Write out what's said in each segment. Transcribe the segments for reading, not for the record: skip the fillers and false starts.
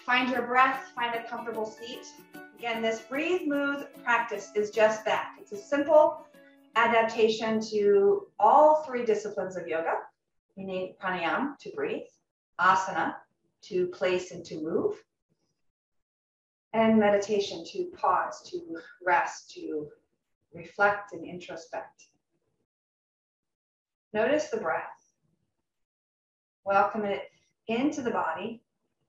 Find your breath, find a comfortable seat. Again, this breathe, move practice is just that. It's a simple adaptation to all three disciplines of yoga. You need pranayama to breathe, asana to place and to move, and meditation to pause, to rest, to reflect and introspect. Notice the breath. Welcome it into the body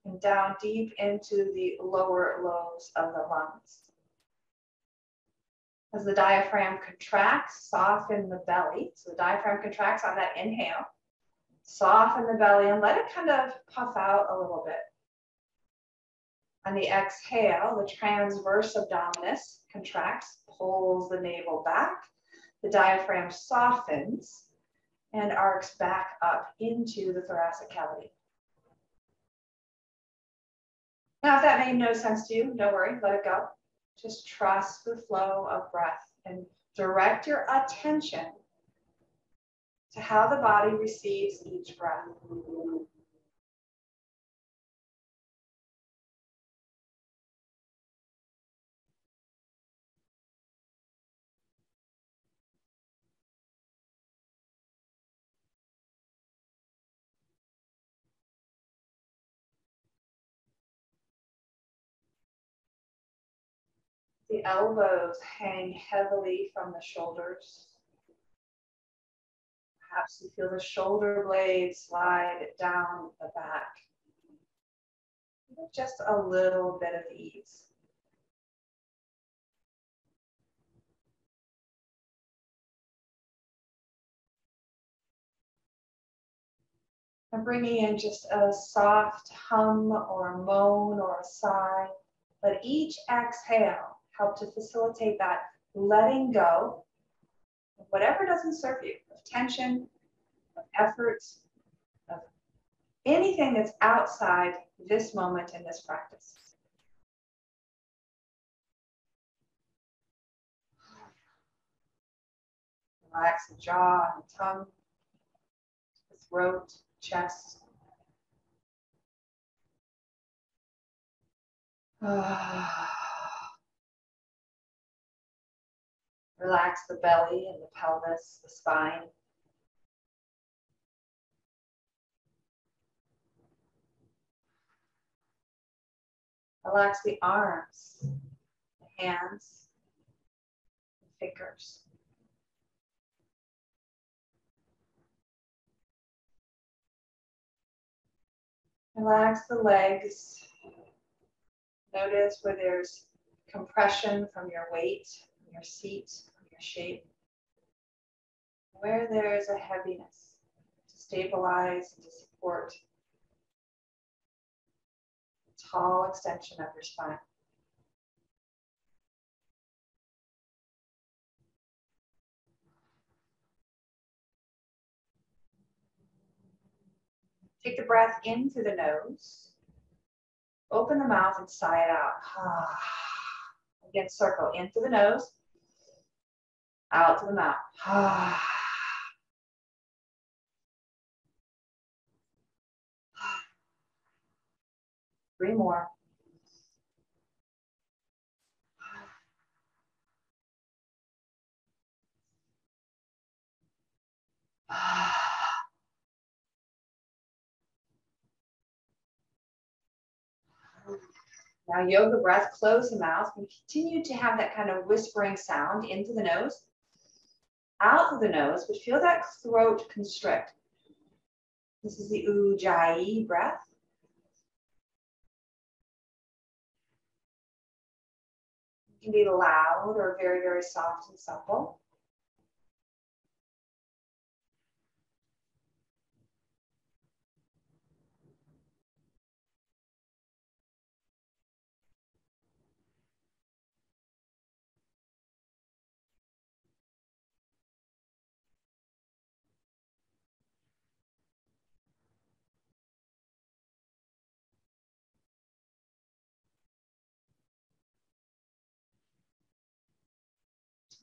and down deep into the lower lobes of the lungs. As the diaphragm contracts, soften the belly. So the diaphragm contracts on that inhale. Soften the belly and let it kind of puff out a little bit. On the exhale, the transverse abdominis contracts, pulls the navel back. The diaphragm softens and arcs back up into the thoracic cavity. Now, if that made no sense to you, don't worry, let it go. Just trust the flow of breath and direct your attention to how the body receives each breath. The elbows hang heavily from the shoulders. Perhaps you feel the shoulder blades slide down the back. Just a little bit of ease. I'm bringing in just a soft hum or a moan or a sigh. Let each exhale help to facilitate that letting go of whatever doesn't serve you, of tension, of effort, of anything that's outside this moment in this practice. Relax the jaw and the tongue, the throat, chest. Relax the belly and the pelvis, the spine. Relax the arms, the hands, the fingers. Relax the legs. Notice where there's compression from your weight, from your seat, from your shape. Where there's a heaviness to stabilize and to support the tall extension of your spine. Take the breath in through the nose. Open the mouth and sigh it out. Again, circle in through the nose, out through the mouth. 3 more. Now yoga breath, close the mouth and continue to have that kind of whispering sound into the nose, out through the nose, but feel that throat constrict. This is the Ujjayi breath. It can be loud or very, very soft and supple.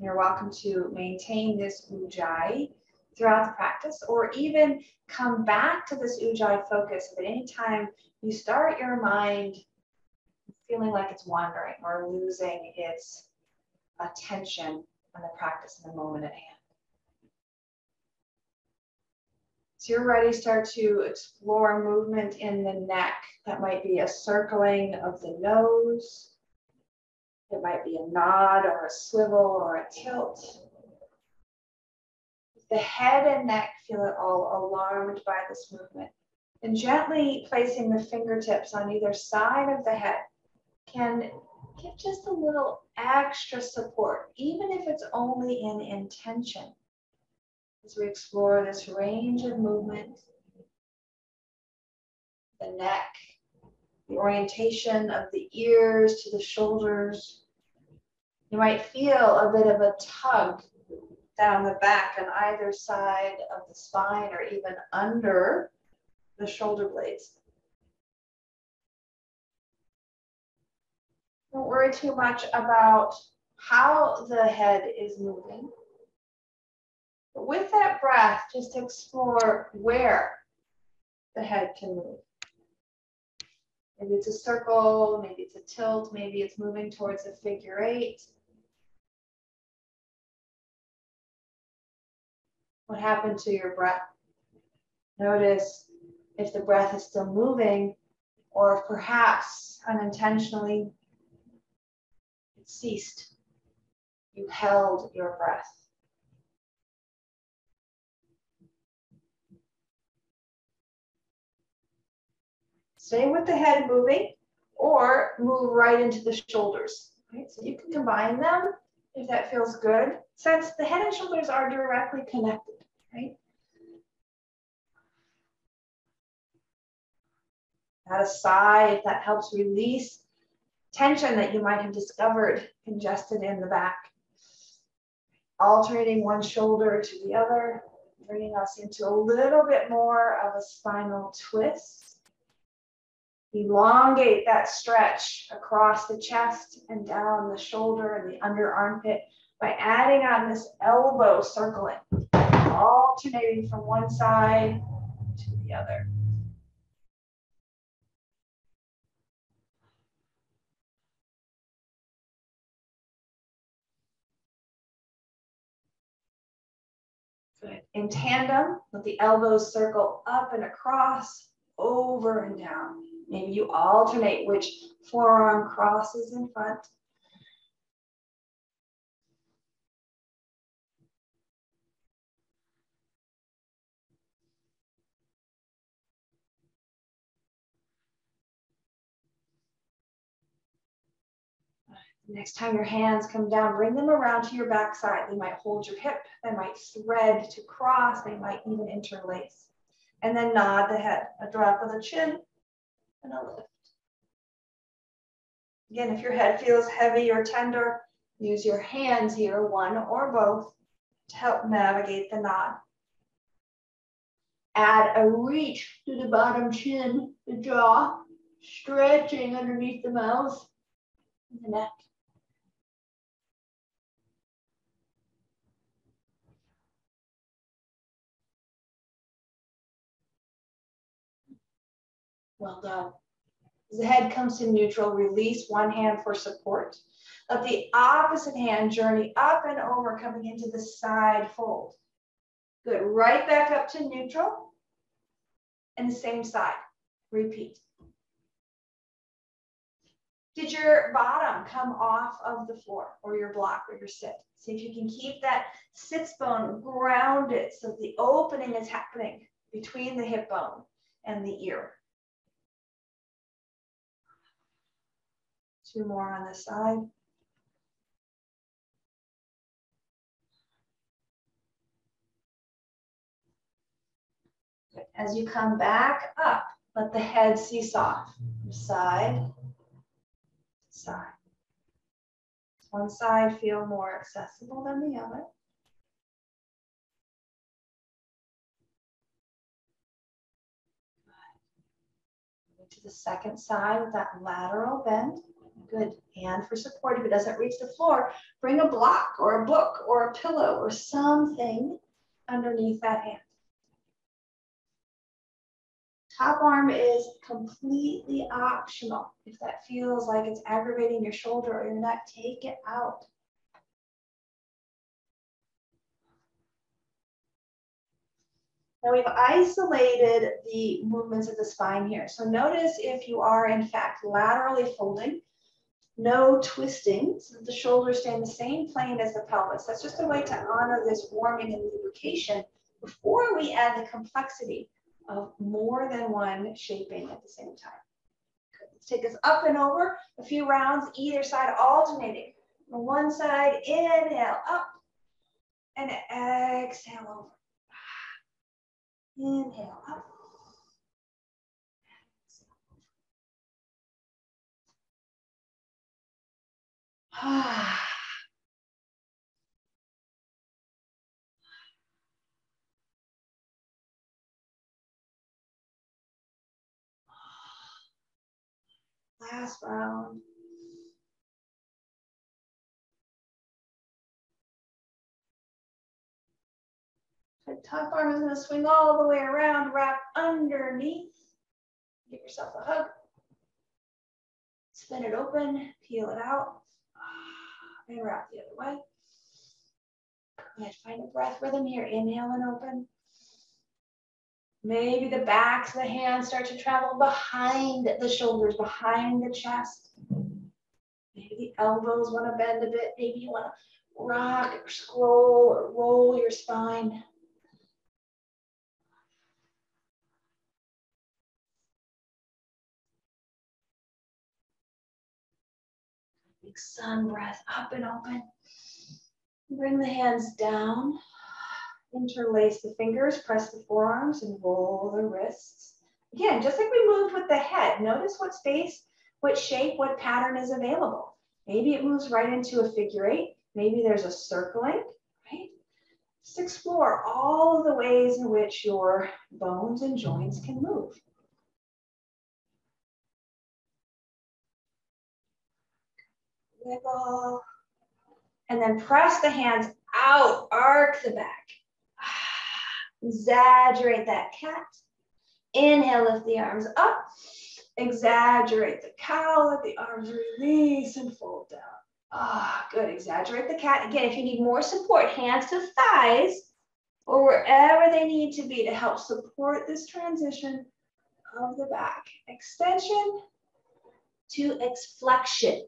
You're welcome to maintain this Ujjayi throughout the practice, or even come back to this Ujjayi focus at any time you start your mind feeling like it's wandering or losing its attention on the practice in the moment at hand. So you're ready, start to explore movement in the neck. That might be a circling of the nose. It might be a nod or a swivel or a tilt. If the head and neck feel at all alarmed by this movement, and gently placing the fingertips on either side of the head can give just a little extra support, even if it's only in intention, as we explore this range of movement, the neck, the orientation of the ears to the shoulders. You might feel a bit of a tug down the back on either side of the spine or even under the shoulder blades. Don't worry too much about how the head is moving. But with that breath, just explore where the head can move. Maybe it's a circle, maybe it's a tilt, maybe it's moving towards a figure 8. What happened to your breath? Notice if the breath is still moving, or if perhaps unintentionally it ceased. You held your breath. Stay with the head moving, or move right into the shoulders. Right? So you can combine them if that feels good, since the head and shoulders are directly connected, right? Add a sigh if that helps release tension that you might have discovered congested in the back. Alternating one shoulder to the other, bringing us into a little bit more of a spinal twist. Elongate that stretch across the chest and down the shoulder and the under armpit by adding on this elbow circling, alternating from one side to the other. Good. In tandem, let the elbows circle up and across, over and down. Maybe you alternate which forearm crosses in front. Next time your hands come down, bring them around to your backside. They might hold your hip, they might thread to cross, they might even interlace. And then nod the head, a drop of the chin and a lift. Again, if your head feels heavy or tender, use your hands here, one or both, to help navigate the nod. Add a reach to the bottom chin, the jaw, stretching underneath the mouth and the neck. Well done. As the head comes to neutral, release one hand for support. Let the opposite hand journey up and over, coming into the side fold. Good. Right back up to neutral. And the same side. Repeat. Did your bottom come off of the floor or your block or your sit? See if you can keep that sits bone grounded so the opening is happening between the hip bone and the ear. 2 more on this side. Good. As you come back up, let the head seesaw from side to side. One side feel more accessible than the other. Good. To the second side with that lateral bend. Good. Hand for support. If it doesn't reach the floor, bring a block or a book or a pillow or something underneath that hand. Top arm is completely optional. If that feels like it's aggravating your shoulder or your neck, take it out. Now we've isolated the movements of the spine here. So notice if you are in fact laterally folding, no twisting, so the shoulders stay in the same plane as the pelvis. That's just a way to honor this warming and lubrication before we add the complexity of more than one shaping at the same time. Good. Let's take us up and over, a few rounds either side, alternating. On one side, inhale up, and exhale over. Inhale up. Last round. The top arm is going to swing all the way around, wrap underneath. Give yourself a hug. Spin it open, peel it out, and wrap the other way. Good. Find a breath rhythm here. Inhale and open. Maybe the backs of the hands start to travel behind the shoulders, behind the chest. Maybe the elbows want to bend a bit. Maybe you want to rock or scroll or roll your spine. Big sun breath, up and open. Bring the hands down. Interlace the fingers, press the forearms, and roll the wrists. Again, just like we moved with the head, notice what space, what shape, what pattern is available. Maybe it moves right into a figure eight. Maybe there's a circling, right? Just explore all of the ways in which your bones and joints can move. Wiggle. And then press the hands out, arc the back. Exaggerate that cat. Inhale, lift the arms up. Exaggerate the cow, let the arms release and fold down. Good, exaggerate the cat. Again, if you need more support, hands to thighs or wherever they need to be to help support this transition of the back. Extension to exflexion.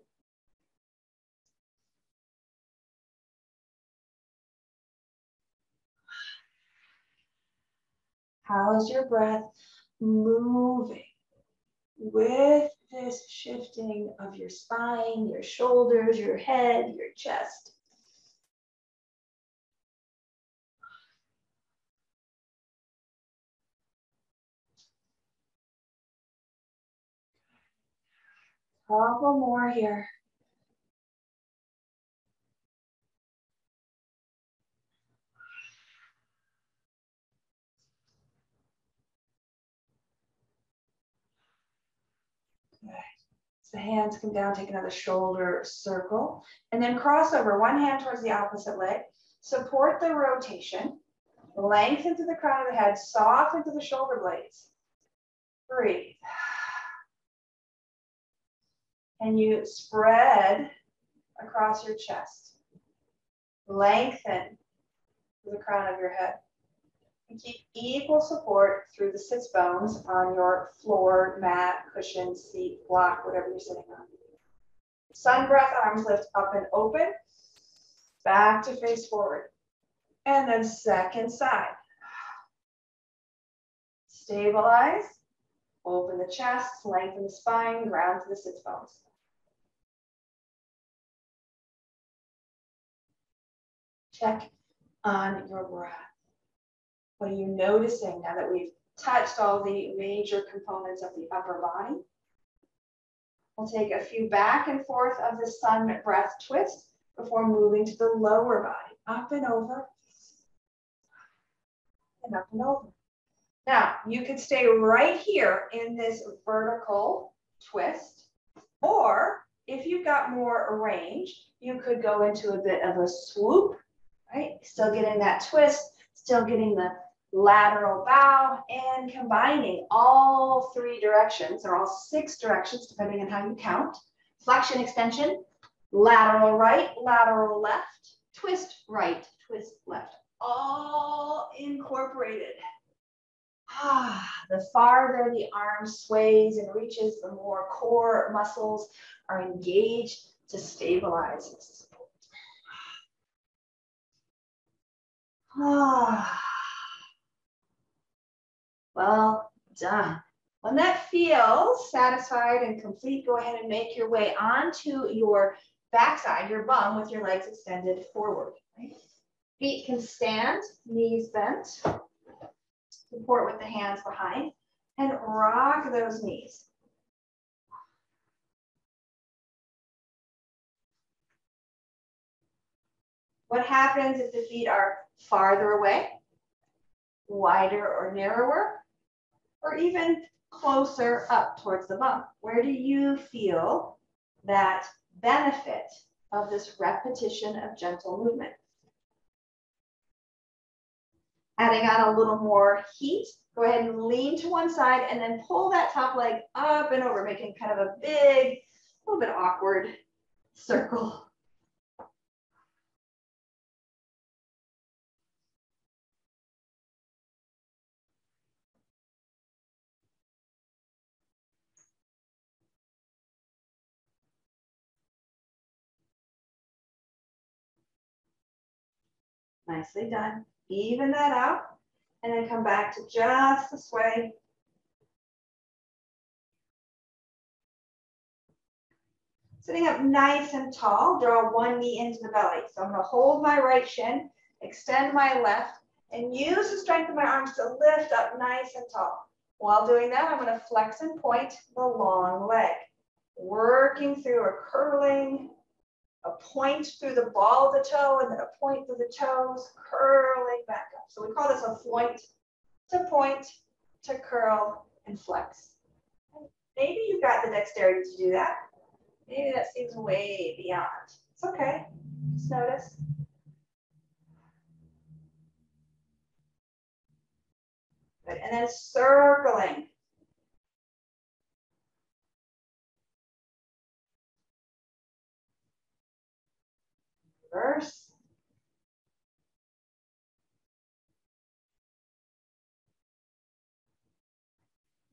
How's your breath moving with this shifting of your spine, your shoulders, your head, your chest? Couple more here. Good. As the hands come down, take another shoulder circle, and then cross over, one hand towards the opposite leg. Support the rotation. Lengthen to the crown of the head, soften to the shoulder blades. Breathe. And you spread across your chest. Lengthen to the crown of your head. And keep equal support through the sits bones on your floor, mat, cushion, seat, block, whatever you're sitting on. Sun breath, arms lift up and open. Back to face forward. And then second side. Stabilize. Open the chest, lengthen the spine, ground to the sits bones. Check on your breath. What are you noticing now that we've touched all the major components of the upper body? We'll take a few back and forth of the sun breath twist before moving to the lower body. Up and over, and up and over. Now, you could stay right here in this vertical twist, or if you've got more range, you could go into a bit of a swoop, right? Still getting that twist, still getting the lateral bow, and combining all 3 directions, or all 6 directions, depending on how you count. Flexion, extension, lateral right, lateral left, twist right, twist left, all incorporated. The farther the arm sways and reaches, the more core muscles are engaged to stabilize and support. Well done. When that feels satisfied and complete, go ahead and make your way onto your backside, your bum, with your legs extended forward. Right? Feet can stand, knees bent. Support with the hands behind, and rock those knees. What happens if the feet are farther away, wider or narrower, or even closer up towards the bum? Where do you feel that benefit of this repetition of gentle movement? Adding on a little more heat, go ahead and lean to one side and then pull that top leg up and over, making kind of a big, a little bit awkward circle. Nicely done. Even that out, and then come back to just the sway. Sitting up nice and tall, draw one knee into the belly. So I'm going to hold my right shin, extend my left, and use the strength of my arms to lift up nice and tall. While doing that, I'm going to flex and point the long leg, working through a curling, a point through the ball of the toe, and then a point through the toes, curling back up. So we call this a point to curl and flex. Maybe you've got the dexterity to do that. Maybe that seems way beyond. It's okay. Just notice. Good. And then circling. Reverse.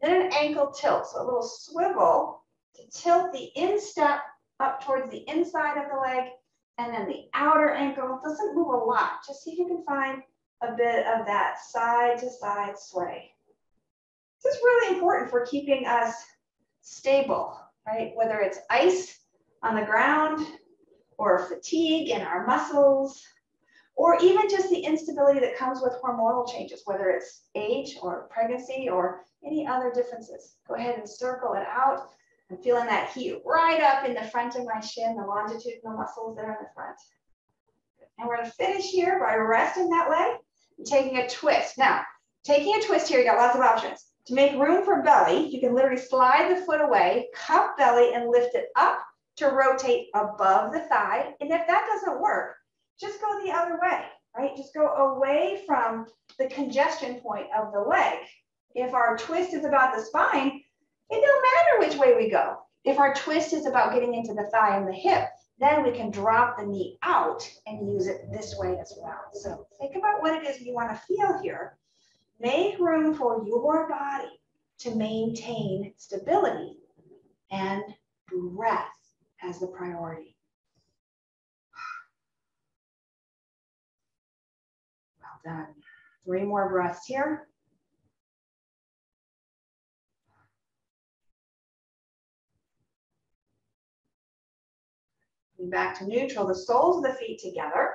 Then an ankle tilt, so a little swivel to tilt the instep up towards the inside of the leg, and then the outer ankle doesn't move a lot. Just see if you can find a bit of that side to side sway. This is really important for keeping us stable, right? Whether it's ice on the ground or fatigue in our muscles, or even just the instability that comes with hormonal changes, whether it's age or pregnancy or any other differences. Go ahead and circle it out. I'm feeling that heat right up in the front of my shin, the longitudinal muscles there in the front. And we're going to finish here by resting that leg and taking a twist. Now, taking a twist here, you got lots of options. To make room for belly, you can literally slide the foot away, cup belly, and lift it up to rotate above the thigh. And if that doesn't work, just go the other way, right? Just go away from the congestion point of the leg. If our twist is about the spine, it don't matter which way we go. If our twist is about getting into the thigh and the hip, then we can drop the knee out and use it this way as well. So think about what it is you want to feel here. Make room for your body to maintain stability and breath as the priority. Well done. 3 more breaths here. Back to neutral, the soles of the feet together,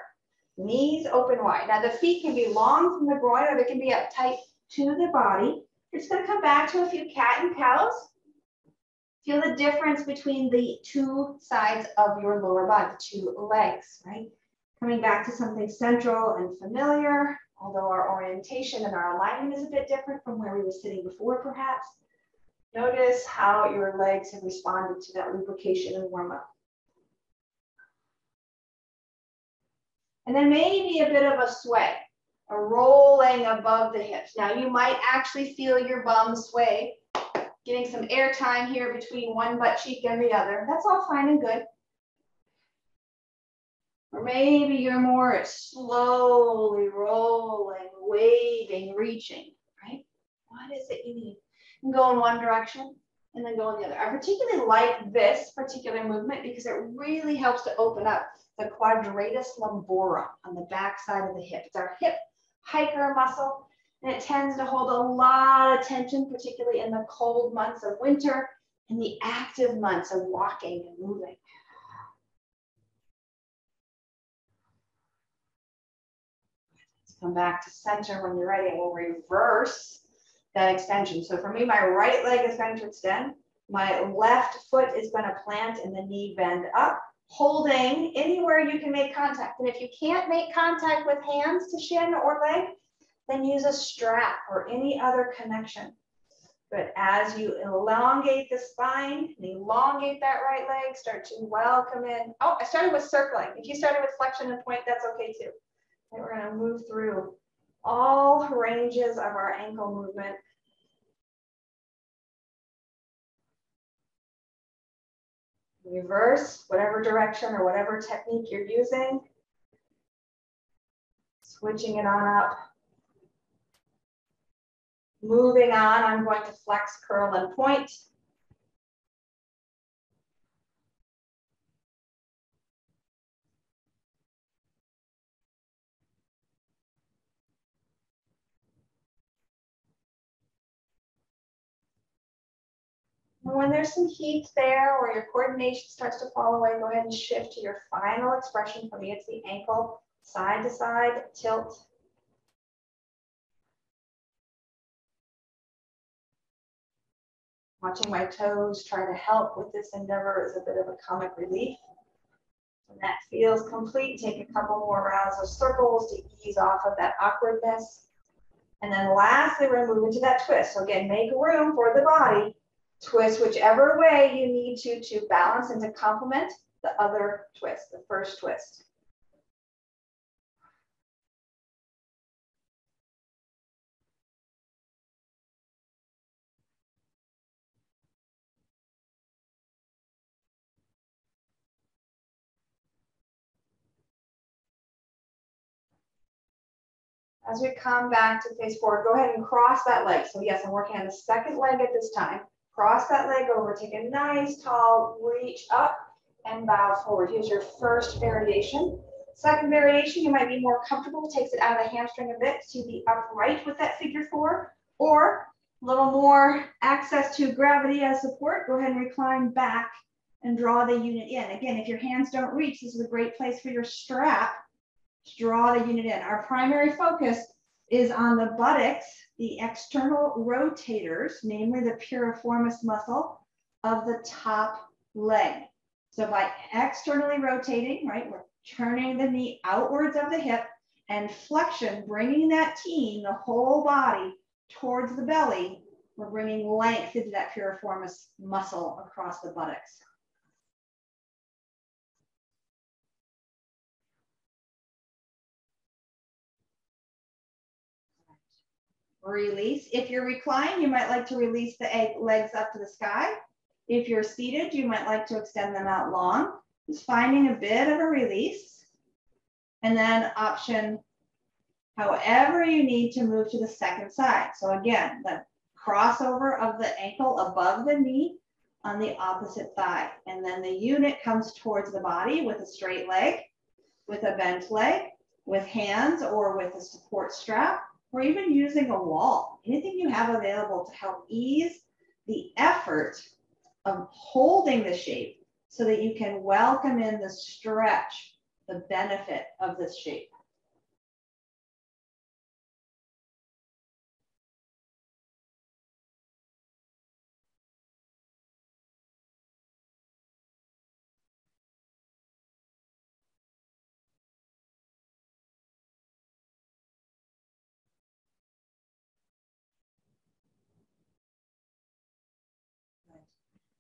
knees open wide. Now the feet can be long from the groin or they can be up tight to the body. You're just going to come back to a few cat and cows. Feel the difference between the 2 sides of your lower body, the 2 legs, right? Coming back to something central and familiar, although our orientation and our alignment is a bit different from where we were sitting before, perhaps. Notice how your legs have responded to that lubrication and warm up. And then maybe a bit of a sway. a rolling above the hips. Now you might actually feel your bum sway, getting some air time here between one butt cheek and the other. That's all fine and good. Or maybe you're more slowly rolling, waving, reaching, right? What is it you need? You can go in one direction and then go in the other. I particularly like this particular movement because it really helps to open up the quadratus lumborum on the back side of the hip. It's our hip hiker muscle, and it tends to hold a lot of tension, particularly in the cold months of winter and the active months of walking and moving. Come back to center when you're ready, and we'll reverse that extension. So for me, my right leg is going to extend. My left foot is going to plant and the knee bend up, holding anywhere you can make contact. And if you can't make contact with hands to shin or leg, then use a strap or any other connection. But as you elongate the spine and elongate that right leg, start to welcome in. Oh, I started with circling. If you started with flexion and point, that's okay too. And we're going to move through all ranges of our ankle movement. Reverse, whatever direction or whatever technique you're using. Switching it on up. Moving on, I'm going to flex, curl, and point. When there's some heat there or your coordination starts to fall away, go ahead and shift to your final expression. For me, it's the ankle, side to side, tilt. Watching my toes try to help with this endeavor is a bit of a comic relief. When that feels complete, take a couple more rounds of circles to ease off of that awkwardness. And then lastly, we're moving to that twist. So again, make room for the body. Twist whichever way you need to balance and to complement the other twist, the first twist. As we come back to face forward, go ahead and cross that leg. So yes, I'm working on the second leg at this time. Cross that leg over, take a nice tall reach up and bow forward. Here's your first variation. Second variation, you might be more comfortable, takes it out of the hamstring a bit to be upright with that figure four, or a little more access to gravity as support. Go ahead and recline back and draw the unit in. Again, if your hands don't reach, this is a great place for your strap to draw the unit in. Our primary focus is on the buttocks, the external rotators, namely the piriformis muscle of the top leg. So by externally rotating, right, we're turning the knee outwards of the hip, and flexion, bringing that team, the whole body towards the belly, we're bringing length into that piriformis muscle across the buttocks. Release. If you're reclined, you might like to release the legs up to the sky. If you're seated, you might like to extend them out long. Just finding a bit of a release. And then option, however you need to move to the second side. So again, the crossover of the ankle above the knee on the opposite thigh. And then the unit comes towards the body with a straight leg, with a bent leg, with hands or with a support strap, or even using a wall. Anything you have available to help ease the effort of holding the shape so that you can welcome in the stretch, the benefit of this shape.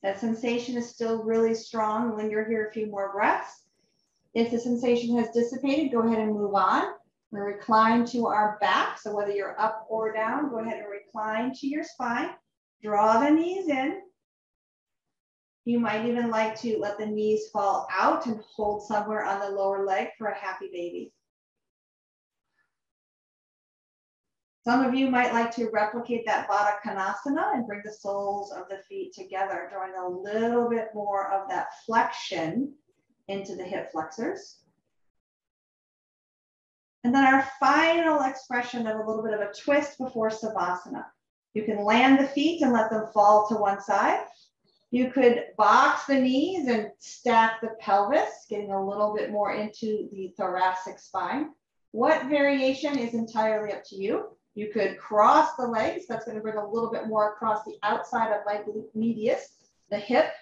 That sensation is still really strong. Linger here a few more breaths. If the sensation has dissipated, go ahead and move on. We recline to our back. So whether you're up or down, go ahead and recline to your spine. Draw the knees in. You might even like to let the knees fall out and hold somewhere on the lower leg for a happy baby. Some of you might like to replicate that Baddha Konasana and bring the soles of the feet together, drawing a little bit more of that flexion into the hip flexors. And then our final expression of a little bit of a twist before Savasana. You can land the feet and let them fall to one side. You could box the knees and stack the pelvis, getting a little bit more into the thoracic spine. What variation is entirely up to you. You could cross the legs. That's going to bring a little bit more across the outside of my glute medius, the hip.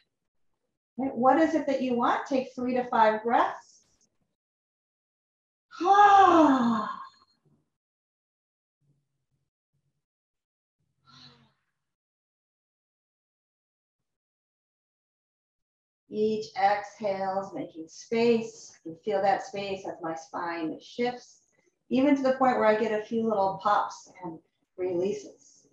Right? What is it that you want? Take 3 to 5 breaths. Each exhale is making space. I can feel that space as my spine shifts, even to the point where I get a few little pops and releases.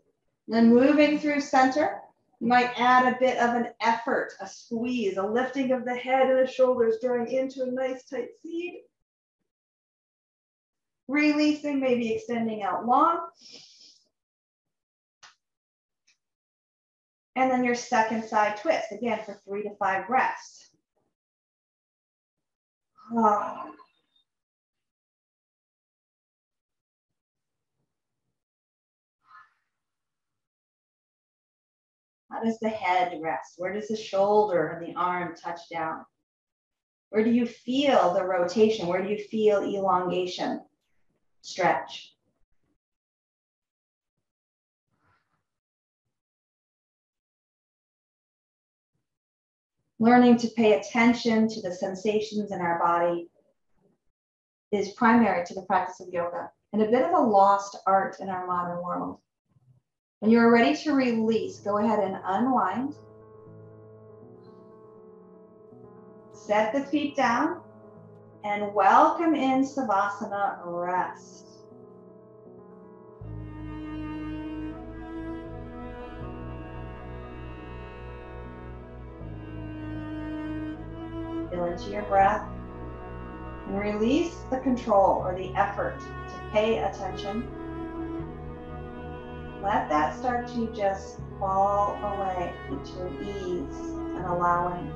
Then moving through center, you might add a bit of an effort, a squeeze, a lifting of the head and the shoulders, drawing into a nice tight seat. Releasing, maybe extending out long. And then your second side twist, again, for 3 to 5 breaths. How does the head rest? Where does the shoulder and the arm touch down? Where do you feel the rotation? Where do you feel elongation? Stretch. Learning to pay attention to the sensations in our body is primary to the practice of yoga and a bit of a lost art in our modern world. When you're ready to release, go ahead and unwind. Set the feet down and welcome in Savasana rest. Feel into your breath and release the control or the effort to pay attention. Let that start to just fall away into an ease and allowing.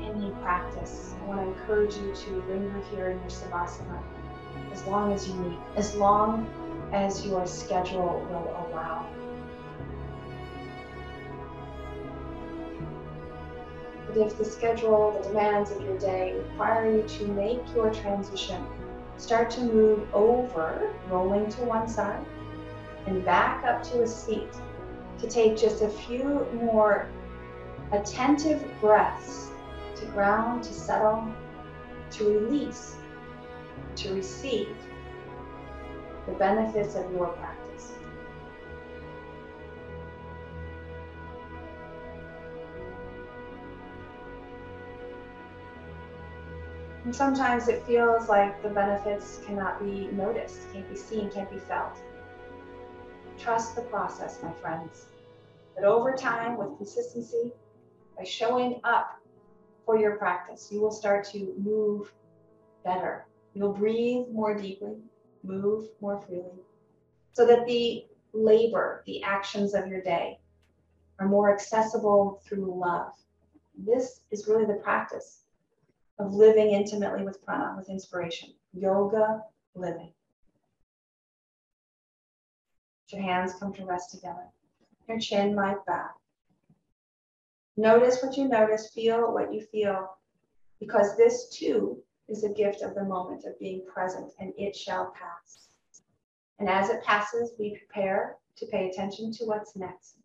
Any practice, I want to encourage you to linger here in your Savasana as long as you need, as long as your schedule will allow. But if the schedule, the demands of your day require you to make your transition, start to move over, rolling to one side and back up to a seat to take just a few more attentive breaths to ground, to settle, to release, to receive the benefits of your practice. And sometimes it feels like the benefits cannot be noticed, can't be seen, can't be felt. Trust the process, my friends, that over time, with consistency, by showing up for your practice, you will start to move better, You'll breathe more deeply, move more freely, so that the labor, the actions of your day are more accessible through love. This is really the practice of living intimately with prana, with inspiration, yoga living. Your hands come to rest together. Your chin might bow. Notice what you notice, feel what you feel, because this too is a gift of the moment of being present, and it shall pass. And as it passes, we prepare to pay attention to what's next.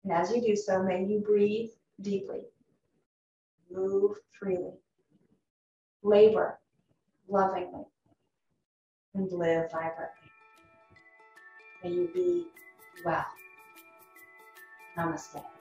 And as you do so, may you breathe deeply, move freely, labor lovingly, and live vibrantly. May you be well. Namaste.